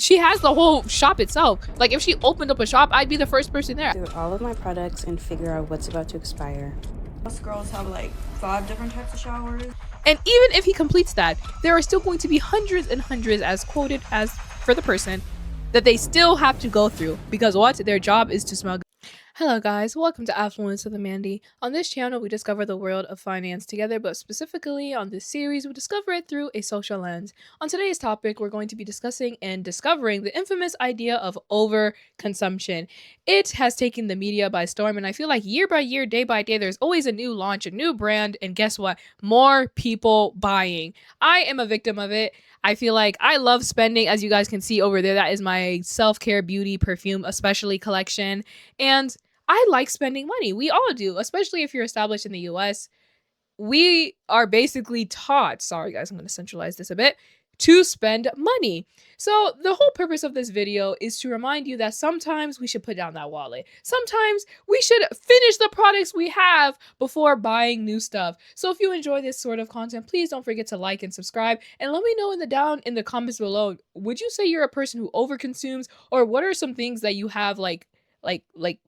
She has the whole shop itself. Like, if she opened up a shop, I'd be the first person there. Through all of my products and figure out what's about to expire. Most girls have like 5 different types of showers. And even if he completes that, there are still going to be hundreds and hundreds, as quoted as for the person, that they still have to go through. Because what? Their job is to smell good. Hello guys, welcome to Affluence with Amandy. On this channel, we discover the world of finance together, but specifically on this series, we discover it through a social lens. On today's topic, we're going to be discussing and discovering the infamous idea of overconsumption. It has taken the media by storm, and I feel like year by year, day by day, there's always a new launch, a new brand, and guess what? More people buying. I am a victim of it. I feel like I love spending, as you guys can see over there. That is my self-care beauty perfume, especially collection. And I like spending money. We all do, especially if you're established in the US. We are basically taught, sorry guys, I'm going to centralize this a bit, to spend money. So the whole purpose of this video is to remind you that sometimes we should put down that wallet. Sometimes we should finish the products we have before buying new stuff. So if you enjoy this sort of content, please don't forget to like and subscribe, and let me know in the comments below, would you say you're a person who overconsumes, or what are some things that you have like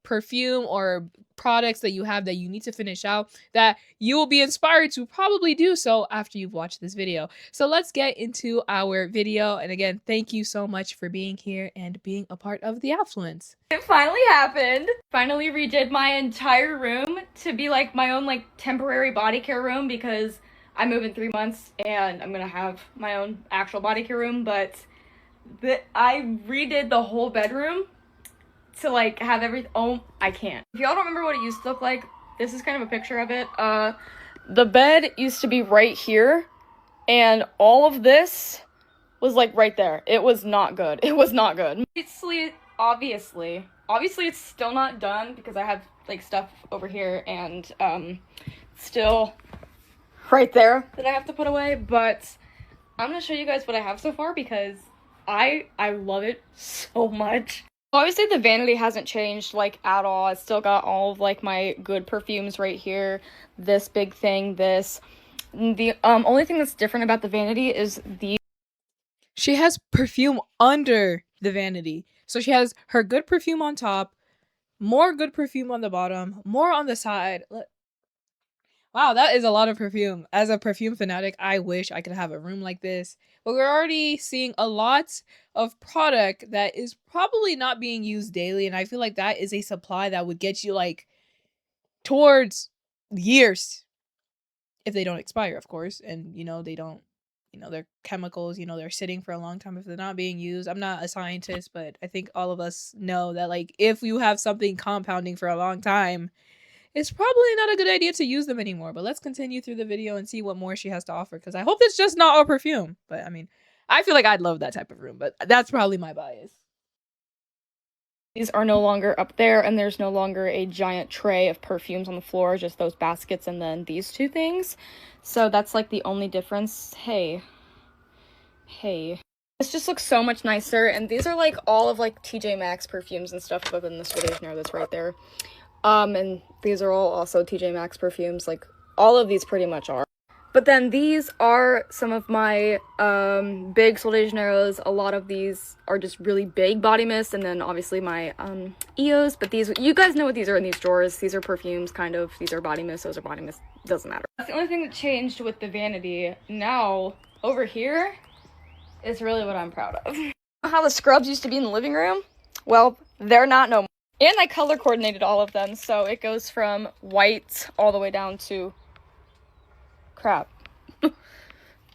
perfume or products that you have that you need to finish out that you will be inspired to probably do so after you've watched this video. So let's get into our video, and again, thank you so much for being here and being a part of the Affluence. It finally happened. Finally redid my entire room to be like my own like temporary body care room because I move in 3 months and I'm gonna have my own actual body care room, but I redid the whole bedroom to like have everything. Oh, I can't. If y'all don't remember what it used to look like, this is kind of a picture of it. The bed used to be right here, and all of this was like right there. It was not good. It was not good. Obviously, it's still not done because I have like stuff over here and still right there that I have to put away. But I'm gonna show you guys what I have so far because I love it so much. Obviously, the vanity hasn't changed, like, at all. I still got all of, like, my good perfumes right here. This big thing, this. The only thing that's different about the vanity is She has perfume under the vanity. So she has her good perfume on top, more good perfume on the bottom, more on the side. Wow, that is a lot of perfume. As a perfume fanatic, I wish I could have a room like this. But we're already seeing a lot of product that is probably not being used daily. And I feel like that is a supply that would get you like towards years. If they don't expire, of course. And, you know, they don't, you know, they're chemicals, you know, they're sitting for a long time if they're not being used. I'm not a scientist, but I think all of us know that, like, if you have something compounding for a long time, it's probably not a good idea to use them anymore. But let's continue through the video and see what more she has to offer, because I hope it's just not all perfume. But I mean, I feel like I'd love that type of room, but that's probably my bias. these are no longer up there, and there's no longer a giant tray of perfumes on the floor, just those baskets and then these two things. So that's like the only difference. Hey. This just looks so much nicer, and these are like all of like TJ Maxx perfumes and stuff, other than the Swedish Nair that's right there. And these are all also TJ Maxx perfumes, like all of these pretty much are. But then these are some of my big Sol de Janeiros. A lot of these are just really big body mist, and then obviously my EOs. But these, you guys know what these are in these drawers. These are perfumes, kind of. These are body mist, those are body mist. Doesn't matter. That's the only thing that changed with the vanity. Now, over here is really what I'm proud of. How the scrubs used to be in the living room? Well, they're not no more. And I color coordinated all of them, so it goes from white all the way down to crap.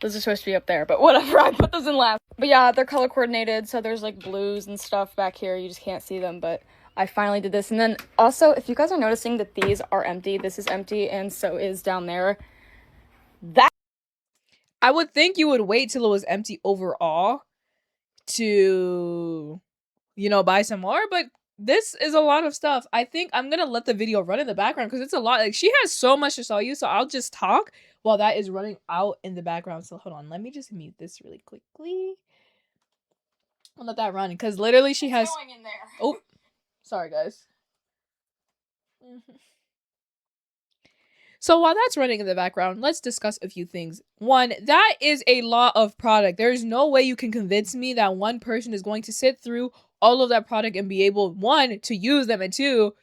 Those are supposed to be up there, but whatever, I put those in last. But yeah, they're color coordinated, so there's like blues and stuff back here. You just can't see them, but I finally did this. And then also, if you guys are noticing that these are empty, this is empty, and so is down there. That I would think you would wait till it was empty overall to, you know, buy some more, but this is a lot of stuff. I think I'm gonna let the video run in the background because it's a lot. Like, she has so much to show you, so I'll just talk while that is running out in the background. So hold on, let me just mute this really quickly. I'll let that run because literally she has going in there. Oh, sorry guys. So while that's running in the background, let's discuss a few things. One, that is a law of product. There is no way you can convince me that one person is going to sit through all of that product and be able, one, to use them, and two,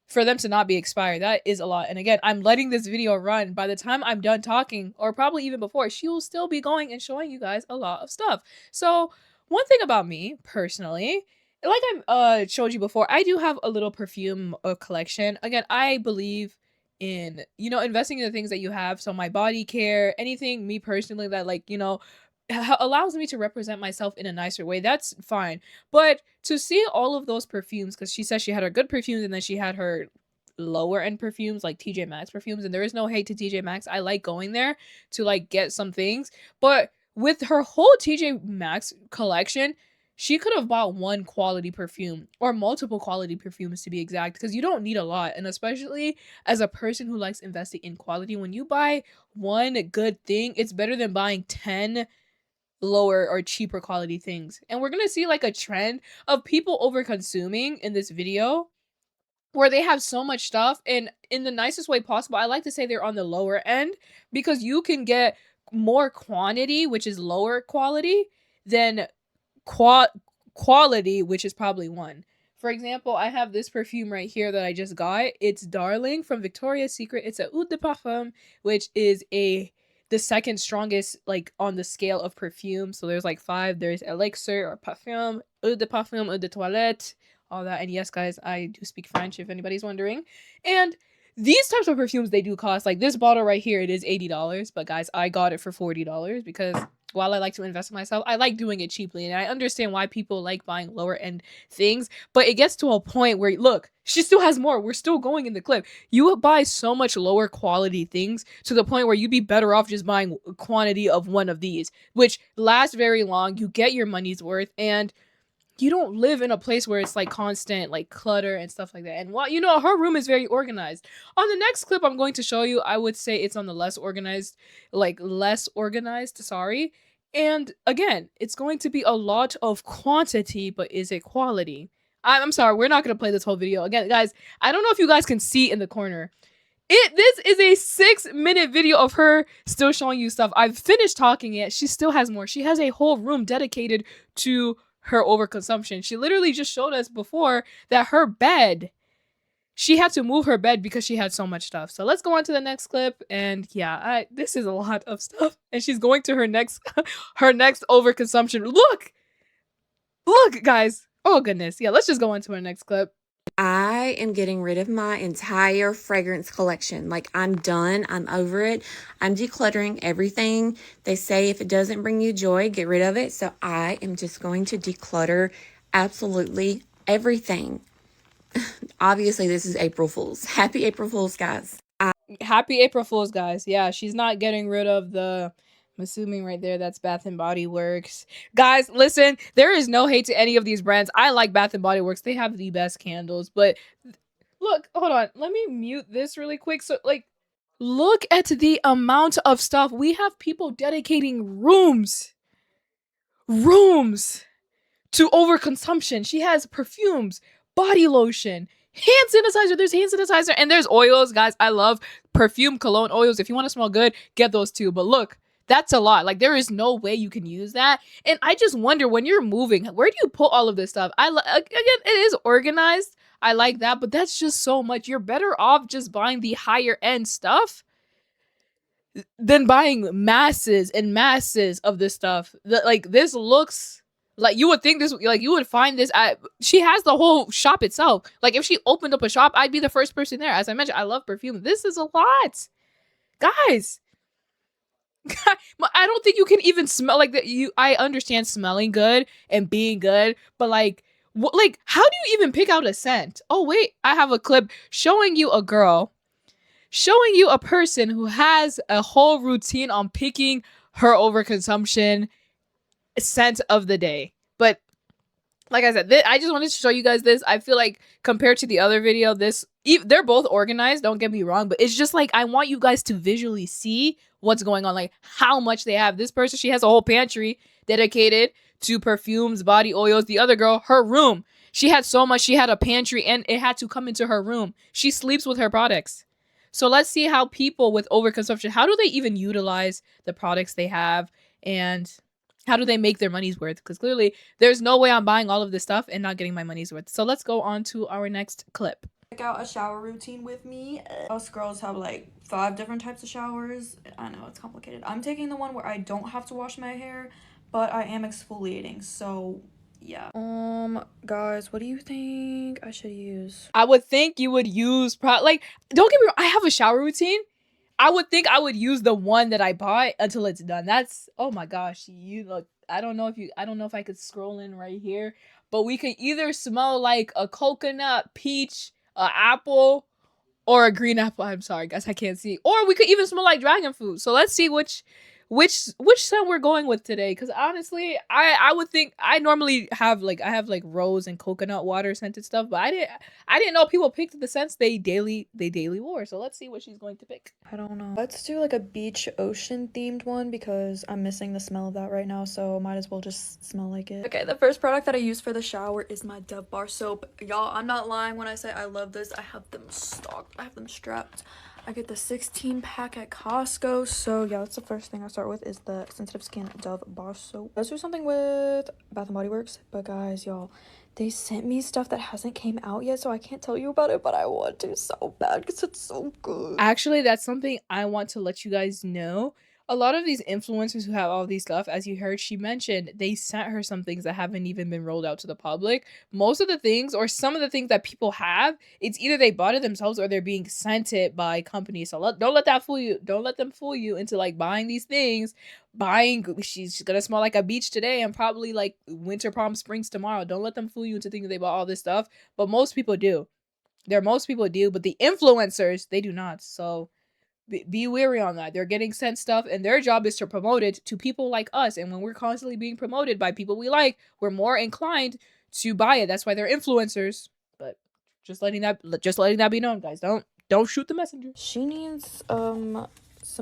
for them to not be expired. That is a lot. And again, I'm letting this video run. By the time I'm done talking, or probably even before, she will still be going and showing you guys a lot of stuff. So one thing about me personally, like I showed you before, I do have a little perfume collection. Again, I believe in, you know, investing in the things that you have. So my body care, anything me personally that, like, you know, allows me to represent myself in a nicer way, that's fine. But to see all of those perfumes, because she says she had her good perfumes and then she had her lower end perfumes like TJ Maxx perfumes, and there is no hate to TJ Maxx. I like going there to like get some things, but with her whole TJ Maxx collection, she could have bought one quality perfume or multiple quality perfumes to be exact, because you don't need a lot. And especially as a person who likes investing in quality, when you buy one good thing, it's better than buying 10 lower or cheaper quality things. And we're gonna see like a trend of people over consuming in this video, where they have so much stuff, and in the nicest way possible, I like to say they're on the lower end, because you can get more quantity, which is lower quality, than quality, which is probably one. For example, I have this perfume right here that I just got. It's Darling from Victoria's Secret. It's a eau de parfum, which is the second strongest like on the scale of perfume. So there's like 5. There's elixir or parfum, eau de parfum, eau de toilette, all that. And yes, guys, I do speak French if anybody's wondering. And these types of perfumes, they do cost, like this bottle right here, it is $80. But guys, I got it for $40 because while I like to invest in myself, I like doing it cheaply. And I understand why people like buying lower end things, but it gets to a point where, look, she still has more. We're still going in the clip. You buy so much lower quality things to the point where you'd be better off just buying a quantity of one of these, which lasts very long. You get your money's worth, and you don't live in a place where it's like constant like clutter and stuff like that. And while, you know, her room is very organized. On the next clip I'm going to show you, I would say it's on the less organized, sorry. And again, it's going to be a lot of quantity, but is it quality? I'm sorry, we're not going to play this whole video. Again, guys, I don't know if you guys can see in the corner. This is a 6-minute video of her still showing you stuff. I've finished talking it. She still has more. She has a whole room dedicated to her overconsumption. She literally just showed us before that her bed, she had to move her bed because she had so much stuff. So let's go on to the next clip. And yeah, this is a lot of stuff. And she's going to her next her next overconsumption. Look, guys. Oh goodness. Yeah, let's just go on to our next clip. I am getting rid of my entire fragrance collection. Like, I'm done. I'm over it. I'm decluttering everything. They say if it doesn't bring you joy, get rid of it. So I am just going to declutter absolutely everything. Obviously, this is April Fool's. Happy April Fool's, guys. Happy April Fool's, guys. Yeah, she's not getting rid of the... I'm assuming right there that's Bath and Body Works. Guys, listen, there is no hate to any of these brands. I like Bath and Body Works. They have the best candles. But look, hold on. Let me mute this really quick. So, like, look at the amount of stuff. We have people dedicating rooms to overconsumption. She has perfumes, body lotion, hand sanitizer. There's hand sanitizer and there's oils. Guys, I love perfume, cologne, oils. If you want to smell good, get those too. But look, that's a lot. Like, there is no way you can use that. And I just wonder, when you're moving, where do you put all of this stuff? Again, it is organized. I like that, but that's just so much. You're better off just buying the higher end stuff than buying masses and masses of this stuff. Like, this looks like, you would think this, like, you would find this at, she has the whole shop itself. Like, if she opened up a shop, I'd be the first person there. As I mentioned, I love perfume. This is a lot, guys. I don't think you can even smell like that. I understand smelling good and being good, but like, how do you even pick out a scent? Oh wait, I have a clip showing you a person who has a whole routine on picking her overconsumption scent of the day. But like I said, I just wanted to show you guys this. I feel like compared to the other video, they're both organized, don't get me wrong, but it's just like, I want you guys to visually see what's going on, like how much they have. This person, she has a whole pantry dedicated to perfumes, body oils. The other girl, her room, she had so much. She had a pantry and it had to come into her room. She sleeps with her products. So let's see how people with overconsumption, how do they even utilize the products they have, and how do they make their money's worth? Because clearly there's no way I'm buying all of this stuff and not getting my money's worth. So let's go on to our next clip. Check out a shower routine with me. Us girls have like 5 different types of showers. I know it's complicated. I'm taking the one where I don't have to wash my hair, but I am exfoliating. So yeah. Guys, what do you think I should use? I would think you would use like, don't get me wrong, I have a shower routine. I would think I would use the one that I bought until it's done. That's, oh my gosh, you look, I don't know if I could scroll in right here, but we could either smell like a coconut, peach, a apple, or a green apple. I'm sorry, guys, I can't see. Or we could even smell like dragon fruit. So let's see which scent we're going with today. Because honestly, I would think I normally have I have rose and coconut water scented stuff, but I didn't know people picked the scents they daily wore. So let's see what she's going to pick. I don't know. Let's do like a beach ocean themed one because I'm missing the smell of that right now, so might as well just smell like it. Okay, the first product that I use for the shower is my Dove bar soap. Y'all, I'm not lying when I say I love this. I have them stocked. I have them strapped. I get the 16 pack at Costco. So yeah, that's the first thing I start with is the sensitive skin Dove bar soap. Let's do something with Bath and Body Works. But guys, y'all, they sent me stuff that hasn't came out yet, so I can't tell you about it, but I want to so bad because it's so good. Actually, that's something I want to let you guys know. A lot of these influencers who have all these stuff, as you heard, she mentioned, they sent her some things that haven't even been rolled out to the public. Most of the things, or some of the things that people have, it's either they bought it themselves or they're being sent it by companies. So don't let that fool you. Don't let them fool you into like buying these things. She's gonna smell like a beach today and probably like Winter Palm Springs tomorrow. Don't let them fool you into thinking they bought all this stuff. But most people do. Most people do, but the influencers, they do not. So be wary on that. They're getting sent stuff and their job is to promote it to people like us. And when we're constantly being promoted by people we like, we're more inclined to buy it. That's why they're influencers. But just letting that be known, guys. Don't shoot the messenger. She needs some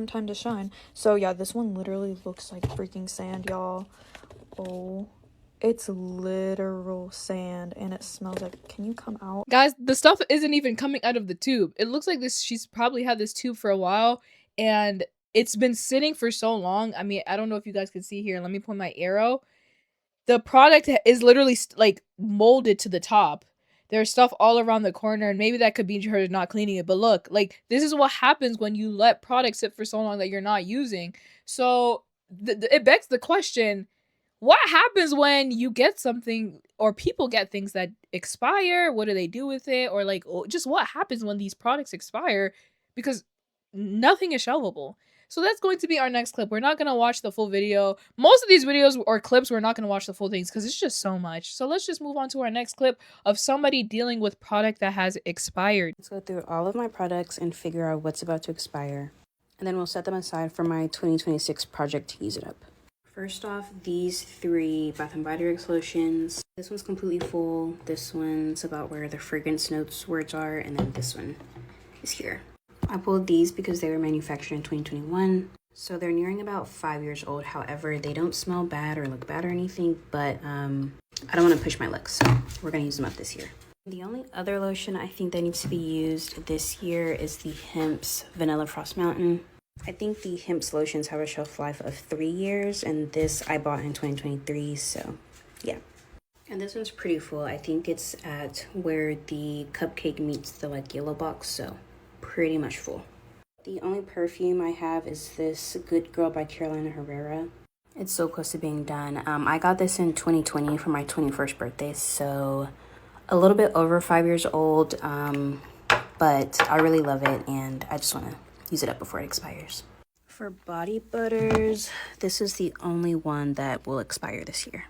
time to shine. So yeah, this one literally looks like freaking sand, y'all. Oh, it's literal sand and it smells like, can you come out? Guys, the stuff isn't even coming out of the tube. It looks like she's probably had this tube for a while and it's been sitting for so long. I mean, I don't know if you guys can see here. Let me point my arrow. The product is literally like molded to the top. There's stuff all around the corner and maybe that could be her not cleaning it. But look, like this is what happens when you let products sit for so long that you're not using. So it begs the question, what happens when you get something or people get things that expire? What do they do with it? Or like, just what happens when these products expire? Because nothing is shelvable. So that's going to be our next clip. We're not going to watch the full video. Most of these videos or clips, we're not going to watch the full things because it's just so much. So let's just move on to our next clip of somebody dealing with product that has expired. Let's go through all of my products and figure out what's about to expire. And then we'll set them aside for my 2026 project to use it up. First off, these 3 Bath and Body Works lotions. This one's completely full. This one's about where the fragrance notes words are. And then this one is here. I pulled these because they were manufactured in 2021. So they're nearing about 5 years old. However, they don't smell bad or look bad or anything. But I don't want to push my luck. So we're going to use them up this year. The only other lotion I think that needs to be used this year is the Hemp's Vanilla Frost Mountain. I think the Hemp's lotions have a shelf life of 3 years, and this I bought in 2023, so yeah. And this one's pretty full. I think it's at where the cupcake meets the like yellow box, so pretty much full. The only perfume I have is this Good Girl by Carolina Herrera. It's so close to being done. I got this in 2020 for my 21st birthday, so a little bit over 5 years old, but I really love it, and I just want to use it up before it expires. For body butters, this is the only one that will expire this year.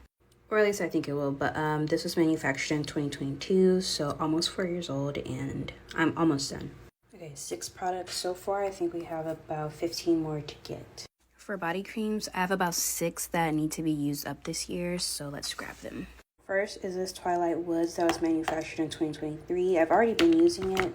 Or at least I think it will, but this was manufactured in 2022, so almost 4 years old, and I'm almost done. Okay, 6 products so far. I think we have about 15 more to get. For body creams, I have about 6 that need to be used up this year, so let's grab them. First is this Twilight Woods that was manufactured in 2023. I've already been using it,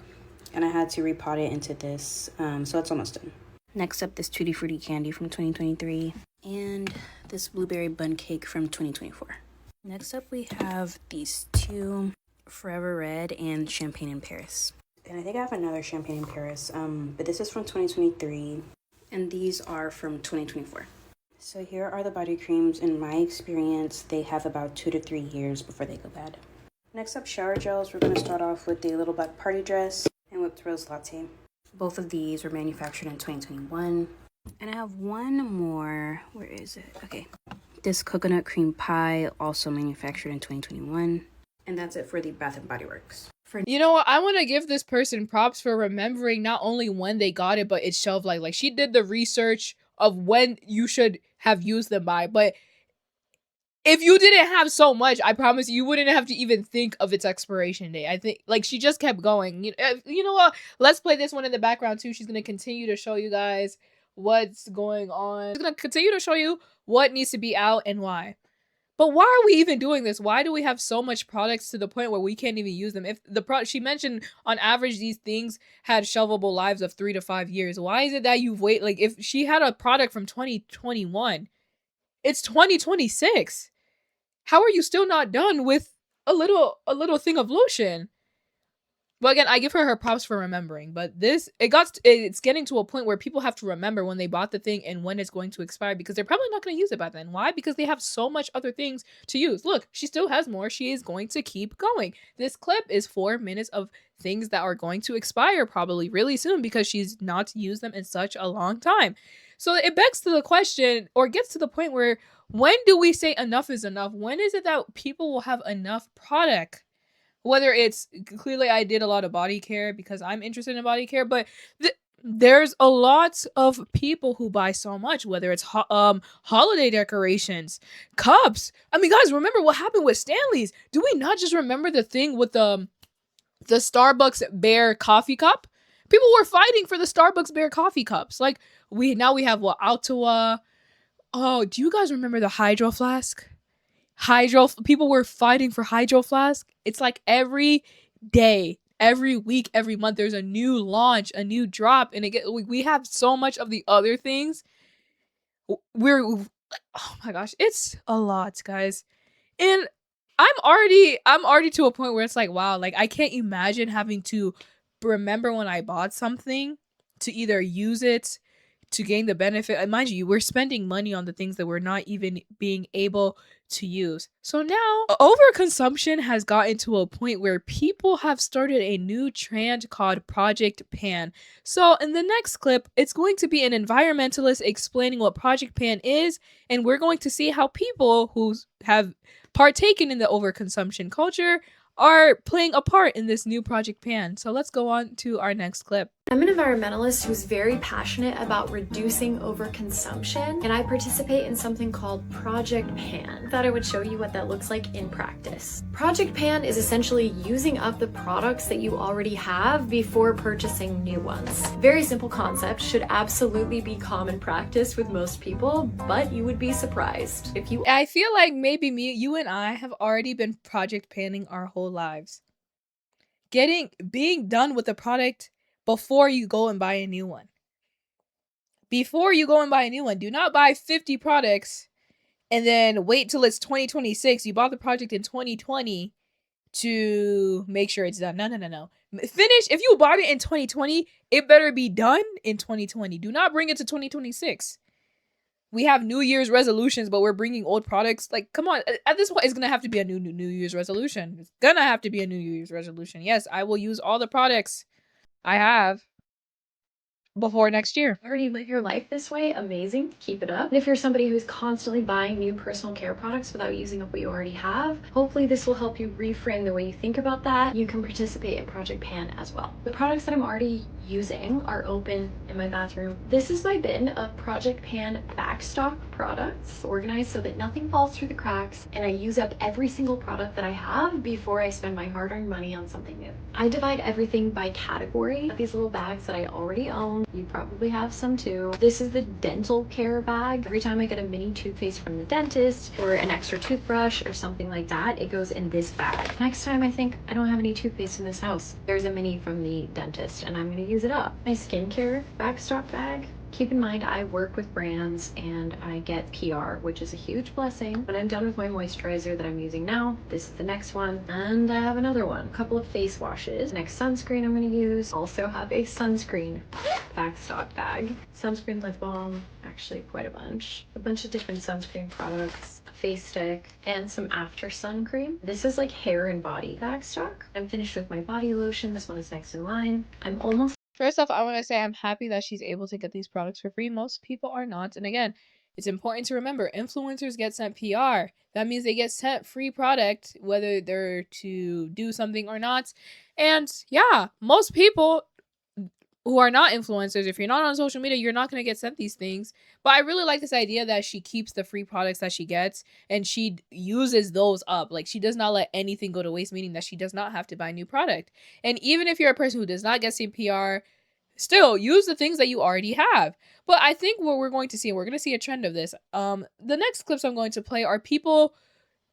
and I had to repot it into this, so it's almost done. Next up, this Tutti Frutti Candy from 2023, and this Blueberry Bun Cake from 2024. Next up, we have these 2, Forever Red and Champagne in Paris. And I think I have another Champagne in Paris, but this is from 2023, and these are from 2024. So here are the body creams. In my experience, they have about 2 to 3 years before they go bad. Next up, shower gels. We're going to start off with the Little Black Party Dress and Whipped Rose Latte. Both of these were manufactured in 2021. And I have one more. Where is it? Okay. This Coconut Cream Pie, also manufactured in 2021. And that's it for the Bath & Body Works. You know what? I want to give this person props for remembering not only when they got it, but its shelf life. Like, she did the research of when you should have used them by. But if you didn't have so much, I promise you wouldn't have to even think of its expiration date. I think, like, she just kept going. You know what? Let's play this one in the background, too. She's going to continue to show you guys what's going on. She's going to continue to show you what needs to be out and why. But why are we even doing this? Why do we have so much products to the point where we can't even use them? If the product she mentioned, on average, these things had shelvable lives of 3 to 5 years. Why is it that you've waited? Like, if she had a product from 2021, it's 2026. How are you still not done with a little thing of lotion? Well, again, I give her props for remembering, but it's getting to a point where people have to remember when they bought the thing and when it's going to expire, because they're probably not going to use it by then. Why? Because they have so much other things to use. Look, she still has more. She is going to keep going. This clip is 4 minutes of things that are going to expire probably really soon because she's not used them in such a long time. So it begs to the question, or gets to the point where, when do we say enough is enough? When is it that people will have enough product? Whether it's, clearly I did a lot of body care because I'm interested in body care, but there's a lot of people who buy so much, whether it's holiday decorations, cups. I mean, guys, remember what happened with Stanley's? Do we not just remember the thing with the Starbucks Bear coffee cup? People were fighting for the Starbucks Bear coffee cups. Like, we have what, Altua. Oh, do you guys remember the Hydro Flask? People were fighting for Hydro Flask. It's like every day, every week, every month, there's a new launch, a new drop, and we have so much of the other things. Oh my gosh, it's a lot, guys. And I'm already to a point where it's like, wow, like, I can't imagine having to remember when I bought something to either use it to gain the benefit. And mind you, we're spending money on the things that we're not even being able to use. So now overconsumption has gotten to a point where people have started a new trend called Project Pan. So in the next clip, it's going to be an environmentalist explaining what Project Pan is, and we're going to see how people who have partaken in the overconsumption culture are playing a part in this new Project Pan. So let's go on to our next clip. I'm an environmentalist who's very passionate about reducing overconsumption, and I participate in something called Project Pan. I thought I would show you what that looks like in practice. Project Pan is essentially using up the products that you already have before purchasing new ones. Very simple concept, should absolutely be common practice with most people, but you would be surprised. I feel like maybe you and I have already been Project Panning our whole lives. Being done with the product before you go and buy a new one. Before you go and buy a new one, do not buy 50 products and then wait till it's 2026. You bought the project in 2020 to make sure it's done. No. Finish. If you bought it in 2020, it better be done in 2020. Do not bring it to 2026. We have New Year's resolutions, but we're bringing old products. Like, come on. At this point, it's going to have to be a New Year's resolution. It's going to have to be a New Year's resolution. Yes, I will use all the products I have before next year. Already live your life this way, amazing, keep it up. And if you're somebody who's constantly buying new personal care products without using up what you already have, hopefully this will help you reframe the way you think about that. You can participate in Project Pan as well. The products that I'm already using are open in my bathroom. This is my bin of Project Pan backstock products, organized so that nothing falls through the cracks, and I use up every single product that I have before I spend my hard-earned money on something new. I divide everything by category. These little bags that I already own, you probably have some too. This is the dental care bag. Every time I get a mini toothpaste from the dentist or an extra toothbrush or something like that, it goes in this bag. Next time I think I don't have any toothpaste in this house, there's a mini from the dentist and I'm gonna use it up. My skincare backstock bag. Keep in mind, I work with brands and I get PR, which is a huge blessing. When I'm done with my moisturizer that I'm using now, this is the next one. And I have another one. A couple of face washes. Next sunscreen I'm going to use. Also have a sunscreen backstock bag. Sunscreen lip balm, actually quite a bunch. A bunch of different sunscreen products. A face stick and some after sun cream. This is like hair and body backstock. I'm finished with my body lotion. This one is next in line. I'm almost First off, I want to say I'm happy that she's able to get these products for free. Most people are not. And again, it's important to remember influencers get sent PR. That means they get sent free product, whether they're to do something or not. And yeah, most people who are not influencers, if you're not on social media, you're not going to get sent these things. But I really like this idea that she keeps the free products that she gets and she uses those up. Like, she does not let anything go to waste, meaning that she does not have to buy new product. And even if you're a person who does not get sent PR, still use the things that you already have. But I think what we're going to see, and we're going to see a trend of this, the next clips I'm going to play are people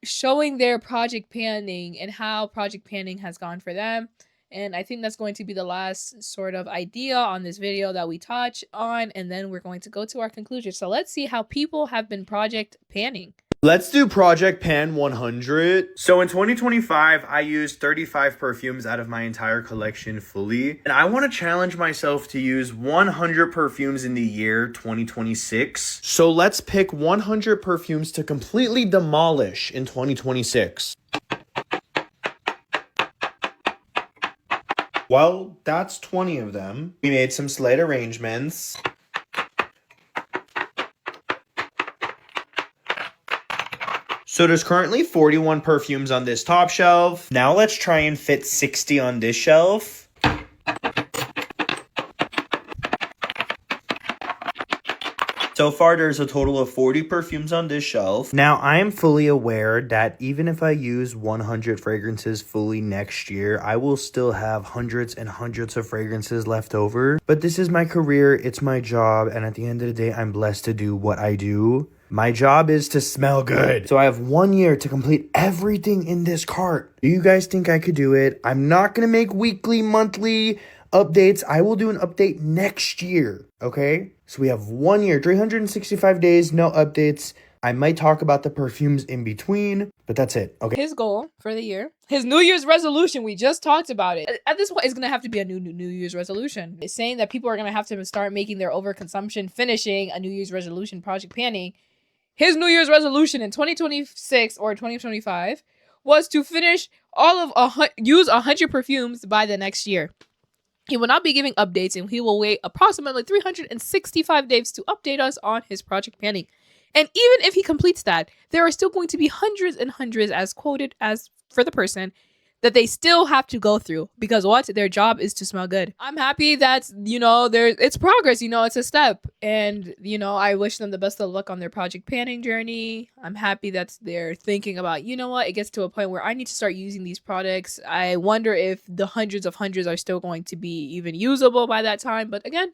showing their project panning and how project panning has gone for them. And I think that's going to be the last sort of idea on this video that we touch on. And then we're going to go to our conclusion. So let's see how people have been project panning. Let's do Project Pan 100. So in 2025, I used 35 perfumes out of my entire collection fully. And I want to challenge myself to use 100 perfumes in the year 2026. So let's pick 100 perfumes to completely demolish in 2026. Well, that's 20 of them. We made some slight arrangements. So there's currently 41 perfumes on this top shelf. Now let's try and fit 60 on this shelf. So far, there's a total of 40 perfumes on this shelf. Now, I am fully aware that even if I use 100 fragrances fully next year, I will still have hundreds and hundreds of fragrances left over. But this is my career, it's my job, and at the end of the day, I'm blessed to do what I do. My job is to smell good. So I have 1 year to complete everything in this cart. Do you guys think I could do it? I'm not gonna make weekly, monthly updates. I will do an update next year, okay? So we have 1 year, 365 days, no updates. I might talk about the perfumes in between, but that's it, okay? His goal for the year, his New Year's resolution, we just talked about it. At this point, it's going to have to be a New Year's resolution. It's saying that people are going to have to start making their overconsumption, finishing a New Year's resolution, project panning. His New Year's resolution in 2026 or 2025 was to finish use 100 perfumes by the next year. He will not be giving updates, and he will wait approximately 365 days to update us on his project panning. And even if he completes that, there are still going to be hundreds and hundreds, as quoted as for the person, that they still have to go through because what? Their job is to smell good. I'm happy that, it's progress, it's a step. And, I wish them the best of luck on their project panning journey. I'm happy that they're thinking about, it gets to a point where I need to start using these products. I wonder if the hundreds are still going to be even usable by that time. But again,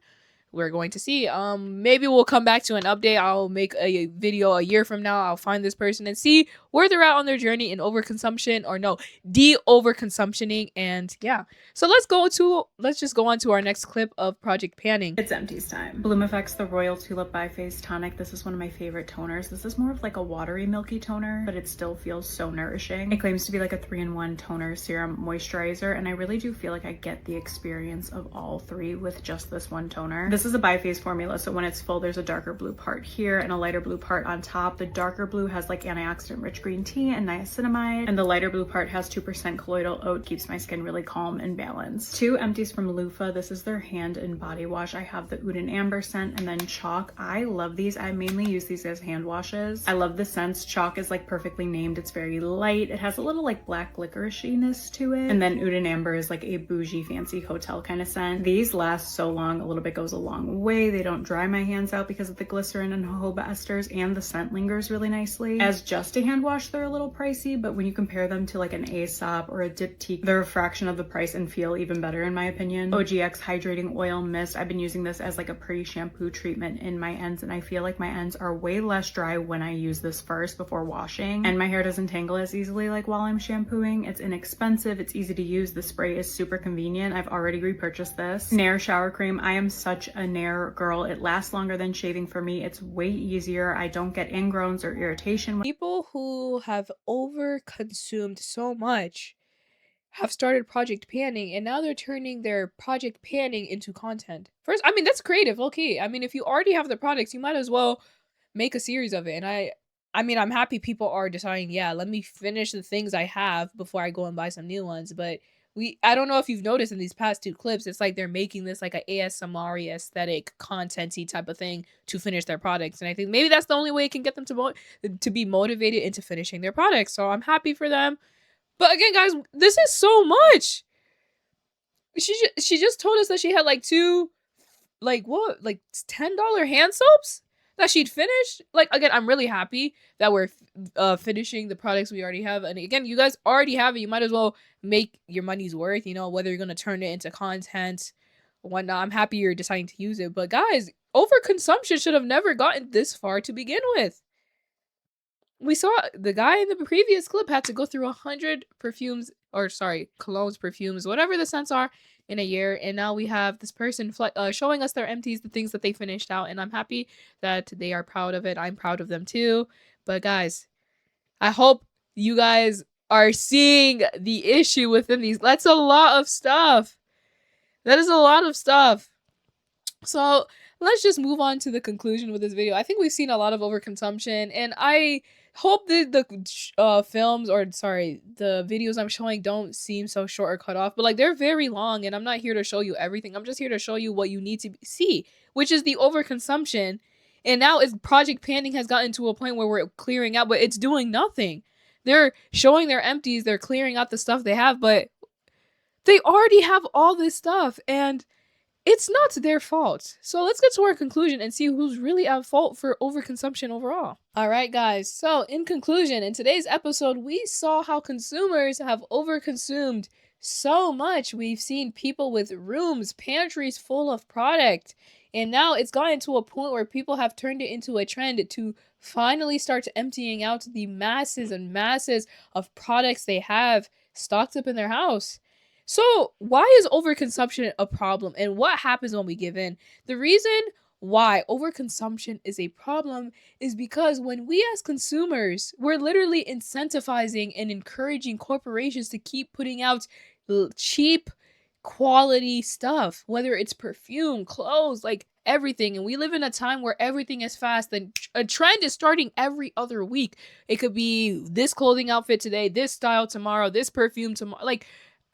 we're going to see. Maybe we'll come back to an update. I'll make a video a year from now. I'll find this person and see where they're at on their journey in overconsumption or de-overconsumptioning. And yeah, so let's just go on to our next clip of project panning. It's empties time. Bloom Effects the Royal Tulip by Face Tonic. This is one of my favorite toners. This is more of like a watery, milky toner, but it still feels so nourishing. It claims to be like a 3-in-1 toner, serum, moisturizer, and I really do feel like I get the experience of all three with just this one toner. This is a biphase formula, so when it's full, there's a darker blue part here and a lighter blue part on top. The darker blue has like antioxidant-rich green tea and niacinamide, and the lighter blue part has 2% colloidal oat, keeps my skin really calm and balanced. 2 empties from Loofah. This is their hand and body wash. I have the Oud and Amber scent, and then Chalk. I love these. I mainly use these as hand washes. I love the scents. Chalk is like perfectly named. It's very light. It has a little like black licorice-iness to it, and then Oud and Amber is like a bougie, fancy hotel kind of scent. These last so long. A little bit goes a long way. They don't dry my hands out because of the glycerin and jojoba esters, and the scent lingers really nicely. As just a hand wash, they're a little pricey, but when you compare them to like an Aesop or a Diptyque, they're a fraction of the price and feel even better in my opinion. OGX Hydrating Oil Mist. I've been using this as like a pre-shampoo treatment in my ends, and I feel like my ends are way less dry when I use this first before washing, and my hair doesn't tangle as easily like while I'm shampooing. It's inexpensive, it's easy to use, the spray is super convenient. I've already repurchased this. Nair Shower Cream. I am such a Nair girl. It lasts longer than shaving for me. It's way easier. I don't get ingrowns or irritation. People who have overconsumed so much have started project panning, and now they're turning their project panning into content. First, I mean, that's creative, okay. I mean, if you already have the products, you might as well make a series of it. And I mean, I'm happy people are deciding, yeah, let me finish the things I have before I go and buy some new ones. But I don't know if you've noticed in these past 2 clips, it's like they're making this like a ASMR aesthetic content-y type of thing to finish their products. And I think maybe that's the only way it can get them to be motivated into finishing their products. So I'm happy for them. But again, guys, this is so much. She just told us that she had like 2, like what, like $10 hand soaps that she'd finished. Like, again, I'm really happy that we're finishing the products we already have. And again, you guys already have it. You might as well make your money's worth, you know, whether you're gonna turn it into content or whatnot. I'm happy you're deciding to use it. But guys, overconsumption should have never gotten this far to begin with. We saw the guy in the previous clip had to go through 100 perfumes, or sorry, colognes, perfumes, whatever the scents are, in a year. And now we have this person showing us their empties, the things that they finished out. And I'm happy that they are proud of it. I'm proud of them too. But guys, I hope you guys are seeing the issue within these. That's a lot of stuff. That is a lot of stuff. So let's just move on to the conclusion with this video. I think we've seen a lot of overconsumption, and I hope that the films, or sorry, the videos I'm showing don't seem so short or cut off, but like they're very long, and I'm not here to show you everything. I'm just here to show you what you need to see, which is the overconsumption. And now it's project panning has gotten to a point where we're clearing out, but it's doing nothing. They're showing their empties, they're clearing out the stuff they have, but they already have all this stuff, and it's not their fault. So let's get to our conclusion and see who's really at fault for overconsumption overall. Alright guys, so in conclusion, in today's episode, we saw how consumers have overconsumed so much. We've seen people with rooms, pantries full of product. And now it's gotten to a point where people have turned it into a trend to finally start emptying out the masses and masses of products they have stocked up in their house. So why is overconsumption a problem, and what happens when we give in? The reason why overconsumption is a problem is because when we as consumers, we're literally incentivizing and encouraging corporations to keep putting out cheap quality stuff, whether it's perfume, clothes, like everything. And we live in a time where everything is fast, and a trend is starting every other week. It could be this clothing outfit today, this style tomorrow, this perfume tomorrow. Like,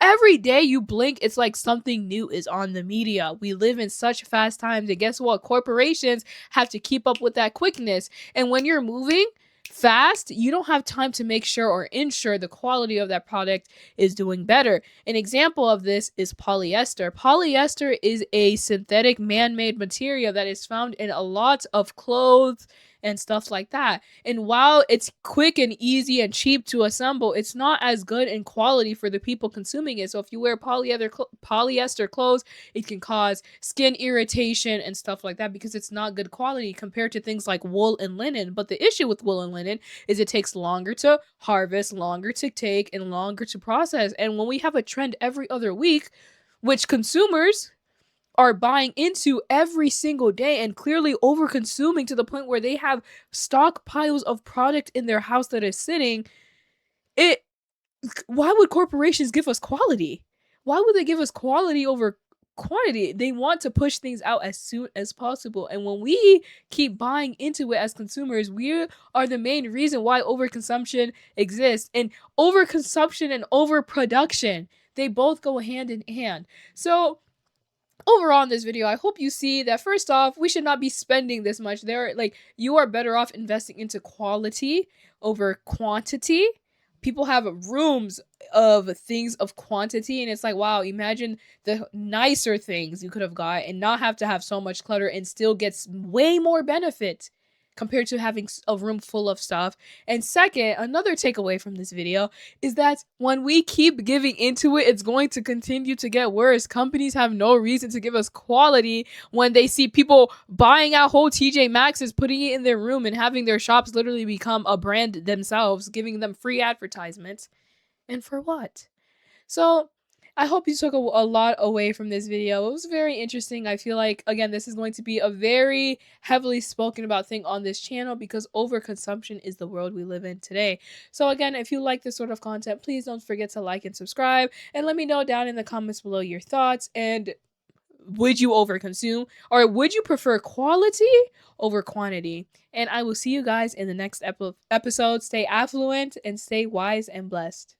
every day you blink, it's like something new is on the media. We live in such fast times, and guess what? Corporations have to keep up with that quickness. And when you're moving fast, you don't have time to make sure or ensure the quality of that product is doing better. An example of this is polyester. Polyester is a synthetic man-made material that is found in a lot of clothes and stuff like that. And while it's quick and easy and cheap to assemble, it's not as good in quality for the people consuming it. So if you wear polyester clothes, it can cause skin irritation and stuff like that because it's not good quality compared to things like wool and linen. But the issue with wool and linen is it takes longer to harvest, longer to take, and longer to process. And when we have a trend every other week, which consumers are buying into every single day and clearly over consuming to the point where they have stockpiles of product in their house that is sitting, why would corporations give us quality? Why would they give us quality over quantity? They want to push things out as soon as possible. And when we keep buying into it as consumers, we are the main reason why overconsumption exists. And overconsumption and overproduction, they both go hand in hand. So overall in this video, I hope you see that first off, we should not be spending this much. You are better off investing into quality over quantity. People have rooms of things of quantity, and it's like, wow, imagine the nicer things you could have got and not have to have so much clutter and still gets way more benefit compared to having a room full of stuff. And second, another takeaway from this video is that when we keep giving into it, it's going to continue to get worse. Companies have no reason to give us quality when they see people buying out whole TJ Maxx's, putting it in their room, and having their shops literally become a brand themselves, giving them free advertisements. And for what? So I hope you took a lot away from this video. It was very interesting. I feel like, again, this is going to be a very heavily spoken about thing on this channel because overconsumption is the world we live in today. So again, if you like this sort of content, please don't forget to like and subscribe, and let me know down in the comments below your thoughts. And would you overconsume, or would you prefer quality over quantity? And I will see you guys in the next episode. Stay affluent and stay wise and blessed.